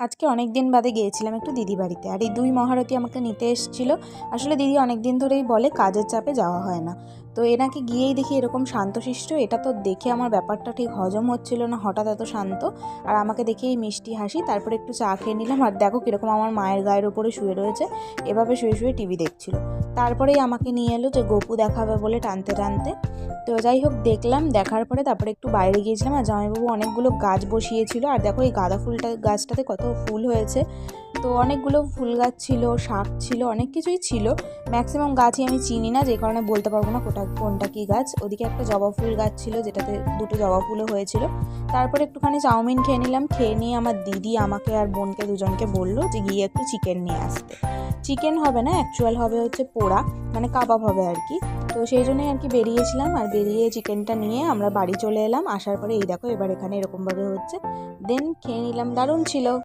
আজকে অনেক দিন বাদে গিয়েছিলাম একটু দিদি বাড়িতে। আর এই দুই মহারথী আমাকে নিতে এসেছিল। আসলে দিদি অনেক দিন ধরেই বলে কাজের চাপে যাওয়া হয় না, তো এনাকে গিয়েই দেখি এরকম শান্তশিষ্ট। এটা তো দেখে আমার ব্যাপারটা ঠিক হজম হচ্ছিল না, হঠাৎ এত শান্ত। আর আমাকে দেখেই মিষ্টি হাসি। তারপরে একটু চা খেয়ে নিলাম। আর দেখো কীরকম আমার মায়ের গায়ের ওপরে শুয়ে রয়েছে, এভাবে শুয়ে শুয়ে টিভি দেখছিল। তারপরেই আমাকে নিয়ে এলো যে গপু দেখাবে বলে টানতে টানতে। তো যাই হোক দেখলাম, দেখার পরে তারপরে একটু বাইরে গিয়েছিলাম। আর জামাইবাবু অনেকগুলো গাছ বসিয়েছিল। আর দেখো এই গাঁদা ফুলটা গাছটাতে কত ফুল হয়েছে। তো অনেকগুলো ফুল গাছ ছিল, শাক ছিল, অনেক কিছুই ছিল। ম্যাক্সিমাম গাছই আমি চিনি না, যে কারণে বলতে পারবো না কোনটা কী গাছ। ওদিকে একটা জবা ফুল গাছ ছিল, যেটাতে দুটো জবা ফুলও হয়েছিল। তারপরে একটুখানি চাউমিন খেয়ে নিলাম। খেয়ে নিয়ে আমার দিদি আমাকে আর বোনকে দুজনকে বললো যে গিয়ে একটু চিকেন নিয়ে আসতে। চিকেন হবে না, অ্যাকচুয়াল হবে হচ্ছে পোড়া, মানে কাবাব হবে আর কি। তো সেই জন্যই আর কি বেরিয়েছিলাম। আর বেরিয়ে চিকেনটা নিয়ে আমরা বাড়ি চলে এলাম। আসার পরে এই দেখো এবার এখানে এরকমভাবে হচ্ছে। দেন খেয়ে নিলাম, দারুণ ছিল।